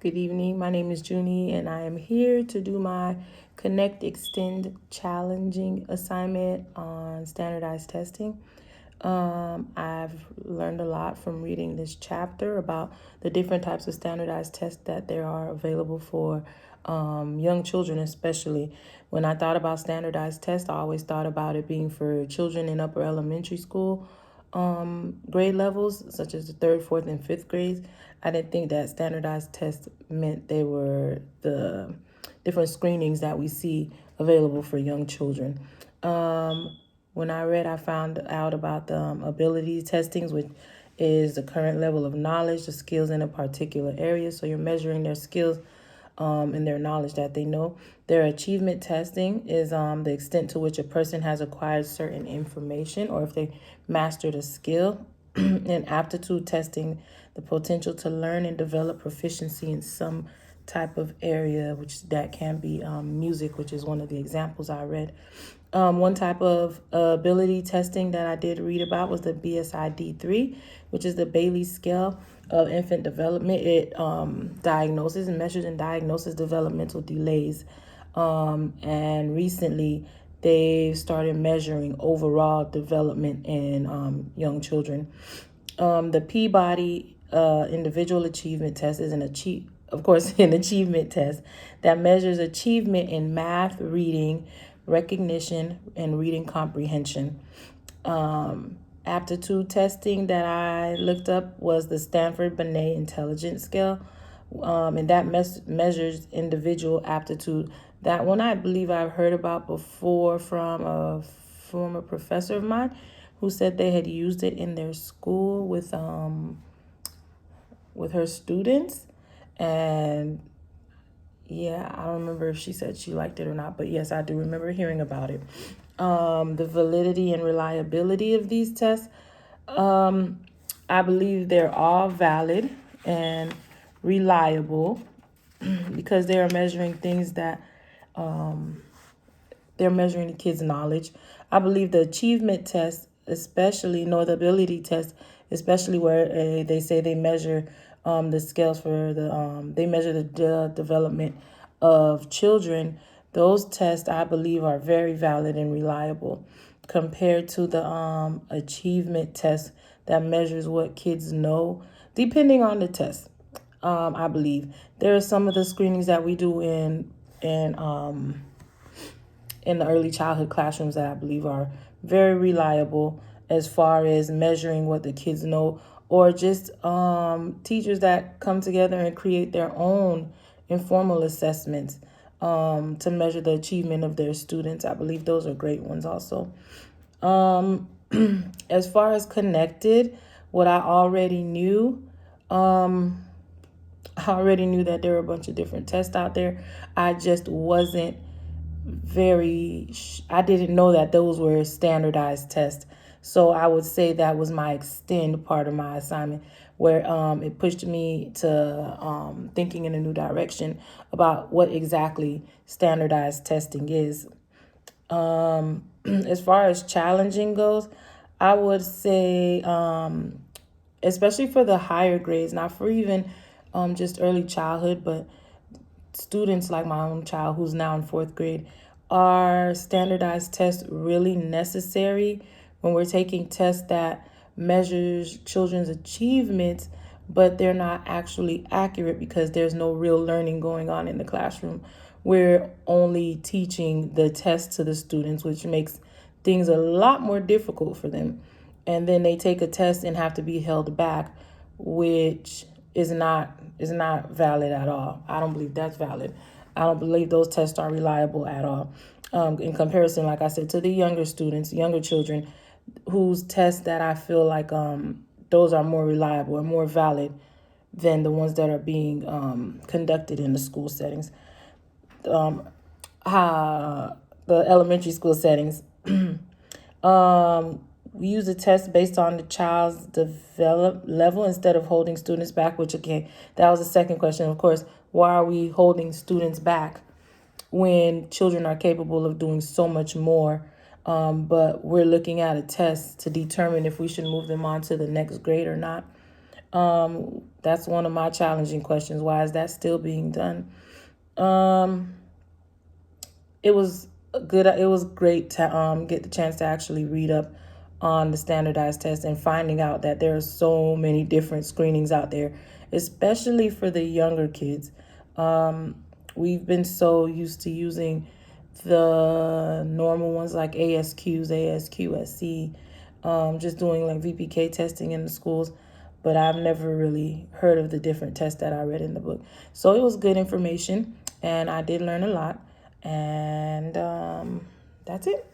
Good evening. My name is Junie, and I am here to do my Connect Extend challenging assignment on standardized testing. I've learned a lot from reading this chapter about the different types of standardized tests that there are available for young children, especially. When I thought about standardized tests, I always thought about it being for children in upper elementary school grade levels, such as the third, fourth, and fifth grades. I didn't think that standardized tests meant they were the different screenings that we see available for young children. When I read, I found out about the ability testings, which is the current level of knowledge, the skills in a particular area. So you're measuring their skills and their knowledge that they know. Their achievement testing is the extent to which a person has acquired certain information or if they mastered a skill. And aptitude testing, the potential to learn and develop proficiency in some type of area, which that can be music, which is one of the examples I read. One type of ability testing that I did read about was the BSID-3, which is the Bailey Scale of Infant Development. It diagnoses and measures and diagnoses developmental delays. And recently, they started measuring overall development in young children. The Peabody Individual Achievement Test is an achievement test that measures achievement in math, reading, recognition, and reading comprehension. Aptitude testing that I looked up was the Stanford Binet Intelligence Scale, and that measures individual aptitude. That one I believe I've heard about before from a former professor of mine who said they had used it in their school with her students. And yeah, I don't remember if she said she liked it or not, but yes, I do remember hearing about it. The validity and reliability of these tests, I believe they're all valid and reliable because they are measuring things that they're measuring the kids' knowledge. I believe the achievement test, especially, nor the ability test, especially where they say they measure the scales for they measure the development of children. Those tests, I believe, are very valid and reliable compared to the achievement test that measures what kids know, depending on the test. I believe there are some of the screenings that we do in the early childhood classrooms that I believe are very reliable as far as measuring what the kids know, or just teachers that come together and create their own informal assessments to measure the achievement of their students. I believe those are great ones also. As far as connected, what I already knew, I already knew that there were a bunch of different tests out there. I just wasn't I didn't know that those were standardized tests. So I would say that was my extend part of my assignment, where it pushed me to thinking in a new direction about what exactly standardized testing is. As far as challenging goes, I would say, especially for the higher grades, not for even just early childhood, but students like my own child who's now in fourth grade, are standardized tests really necessary when we're taking tests that measures children's achievements, but they're not actually accurate because there's no real learning going on in the classroom. We're only teaching the test to the students, which makes things a lot more difficult for them. And then they take a test and have to be held back, which is not valid at all. I don't believe that's valid. I don't believe those tests are reliable at all. In comparison, like I said, to the younger students, younger children, whose tests that I feel like those are more reliable and more valid than the ones that are being conducted in the school settings. The elementary school settings. We use a test based on the child's develop level instead of holding students back, which again, that was the second question. Of course, why are we holding students back when children are capable of doing so much more? But we're looking at a test to determine if we should move them on to the next grade or not. That's one of my challenging questions. Why is that still being done? Um, it was good. It was great to get the chance to actually read up on the standardized test and finding out that there are so many different screenings out there, especially for the younger kids. We've been so used to using the normal ones like ASQs, ASQSC, just doing like VPK testing in the schools. But I've never really heard of the different tests that I read in the book. So it was good information, and I did learn a lot. And that's it.